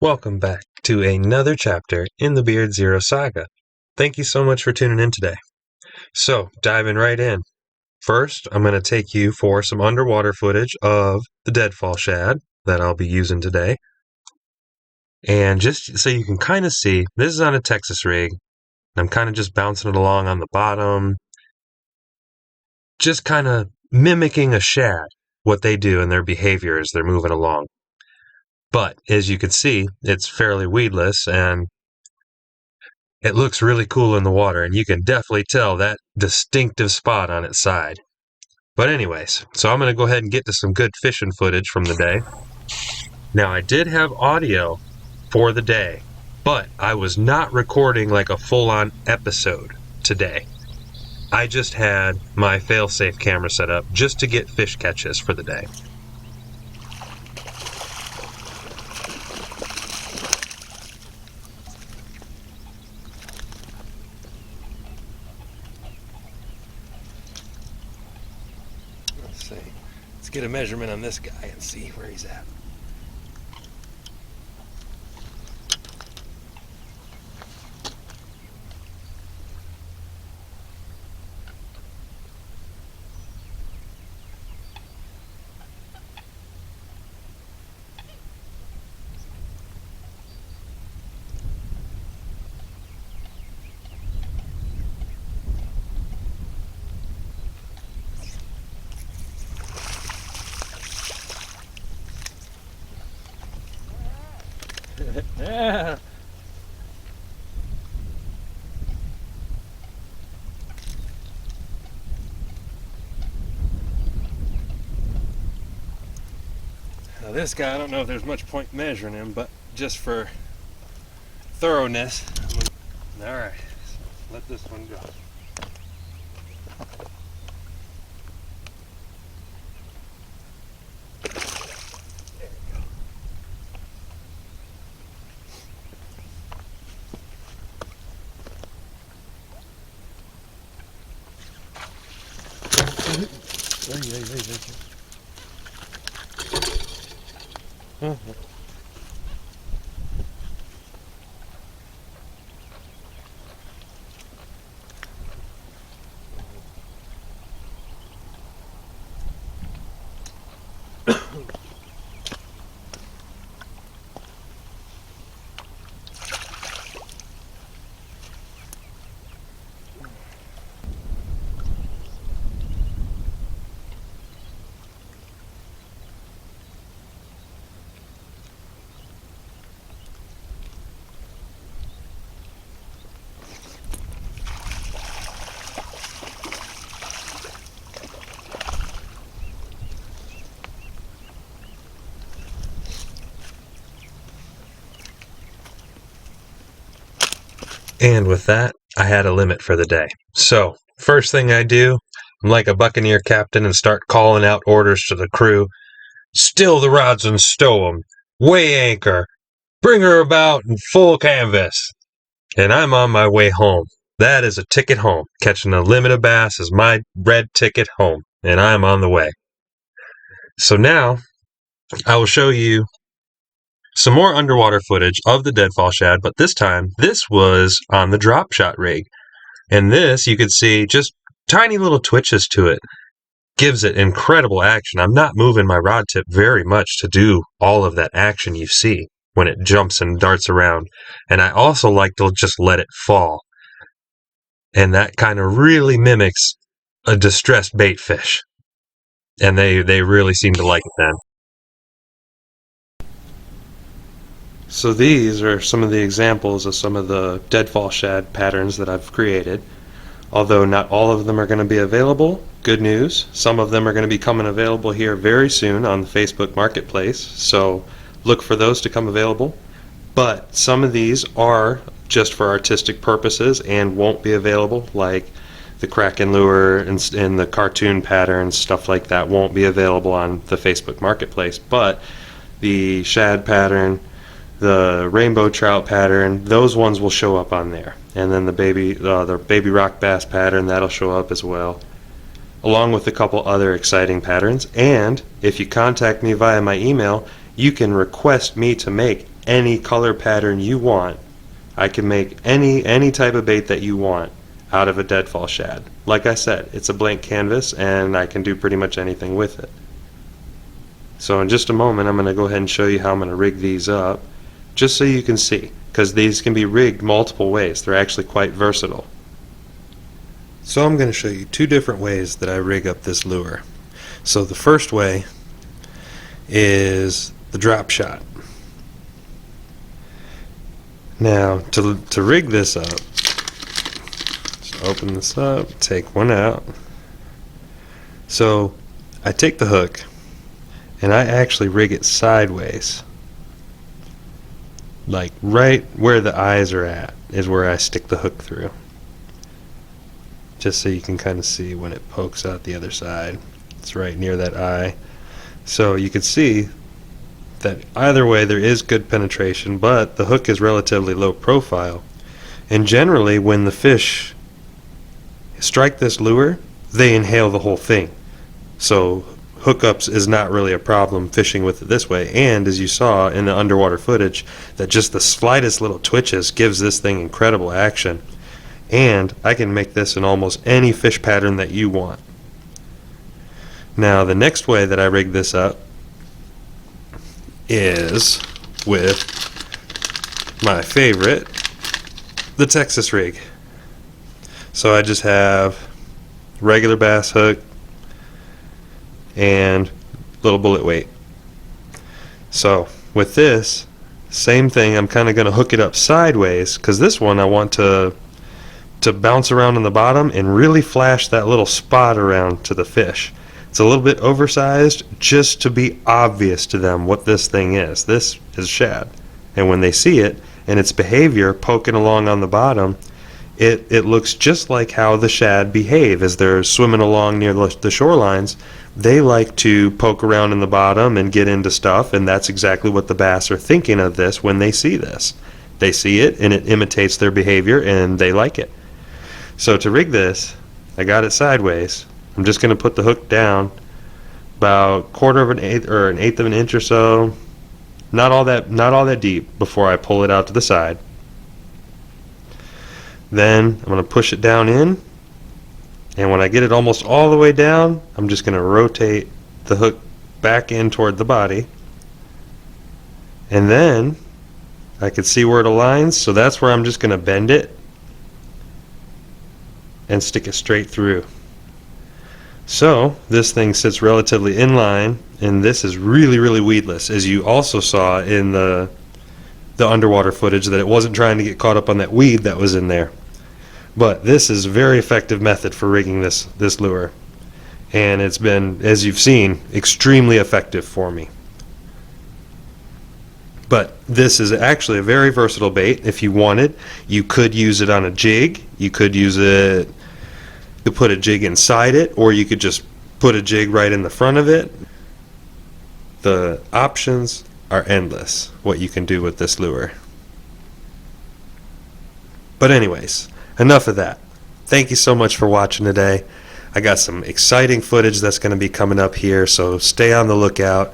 Welcome back to another chapter in the Beard Zero saga. Thank you so much for tuning in today. So, diving right in. First, I'm going to take you for some underwater footage of the Deadfall Shad that I'll be using today. And just so you can kind of see, this is on a Texas rig. I'm kind of just bouncing it along on the bottom, just kind of mimicking a shad, what they do and their behavior as they're moving along. But as you can see, it's fairly weedless and it looks really cool in the water, and you can definitely tell that distinctive spot on its side. But anyways, so I'm going to go ahead and get to some good fishing footage from the day. Now, I did have audio for the day, but I was not recording like a full-on episode today. I just had my fail-safe camera set up just to get fish catches for the day. Let's get a measurement on this guy and see where he's at. Yeah. Now this guy, I don't know if there's much point measuring him, but just for thoroughness, alright, so let this one go. And with that, I had a limit for the day. So, first thing I do, I'm like a buccaneer captain and start calling out orders to the crew. Still the rods and stow 'em. Weigh anchor. Bring her about in full canvas. And I'm on my way home. That is a ticket home. Catching a limit of bass is my red ticket home. And I'm on the way. So now, I will show you some more underwater footage of the Deadfall Shad, but this time, this was on the drop shot rig. And this, you can see just tiny little twitches to it. Gives it incredible action. I'm not moving my rod tip very much to do all of that action you see when it jumps and darts around. And I also like to just let it fall. And that kind of really mimics a distressed bait fish. And they really seem to like it then. So these are some of the examples of some of the Deadfall Shad patterns that I've created. Although not all of them are going to be available, good news, some of them are going to be coming available here very soon on the Facebook Marketplace, so look for those to come available. But some of these are just for artistic purposes and won't be available, like the Kraken lure and the cartoon patterns, stuff like that won't be available on the Facebook Marketplace. But the shad pattern, the rainbow trout pattern, those ones will show up on there. And then the baby rock bass pattern, that'll show up as well, along with a couple other exciting patterns. And if you contact me via my email, you can request me to make any color pattern you want. I can make any type of bait that you want out of a Deadfall Shad. Like I said, it's a blank canvas and I can do pretty much anything with it. So in just a moment I'm going to go ahead and show you how I'm going to rig these up, just so you can see, because these can be rigged multiple ways. They're actually quite versatile. So I'm going to show you two different ways that I rig up this lure. So the first way is the drop shot. Now to rig this up, just open this up, take one out. So I take the hook and I actually rig it sideways, like right where the eyes are at is where I stick the hook through, just so you can kind of see when it pokes out the other side. It's right near that eye, so you can see that either way there is good penetration, but the hook is relatively low profile, and generally when the fish strike this lure they inhale the whole thing, so hookups is not really a problem fishing with it this way. And as you saw in the underwater footage, that just the slightest little twitches gives this thing incredible action, and I can make this in almost any fish pattern that you want. Now the next way that I rig this up is with my favorite, the Texas rig. So I just have regular bass hook and little bullet weight. So with this, same thing, I'm kind of going to hook it up sideways, because this one I want to bounce around on the bottom and really flash that little spot around to the fish. It's a little bit oversized just to be obvious to them what this thing is. This is shad, and when they see it and its behavior poking along on the bottom, it looks just like how the shad behave as they're swimming along near the shorelines. They like to poke around in the bottom and get into stuff, and that's exactly what the bass are thinking of this when they see this. They see it and it imitates their behavior and they like it. So to rig this, I got it sideways. I'm just going to put the hook down about quarter of an eighth or an eighth of an inch or so, not all that deep, before I pull it out to the side. Then I'm going to push it down in, and when I get it almost all the way down, I'm just going to rotate the hook back in toward the body, and then I can see where it aligns, so that's where I'm just going to bend it and stick it straight through. So this thing sits relatively in line, and this is really weedless, as you also saw in the underwater footage, that it wasn't trying to get caught up on that weed that was in there. But this is a very effective method for rigging this lure, and it's been, as you've seen, extremely effective for me. But this is actually a very versatile bait. If you wanted, you could use it on a jig, you could use it to put a jig inside it, or you could just put a jig right in the front of it. The options are endless what you can do with this lure. But anyways, enough of that. Thank you so much for watching today. I got some exciting footage that's going to be coming up here, so stay on the lookout,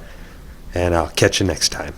and I'll catch you next time.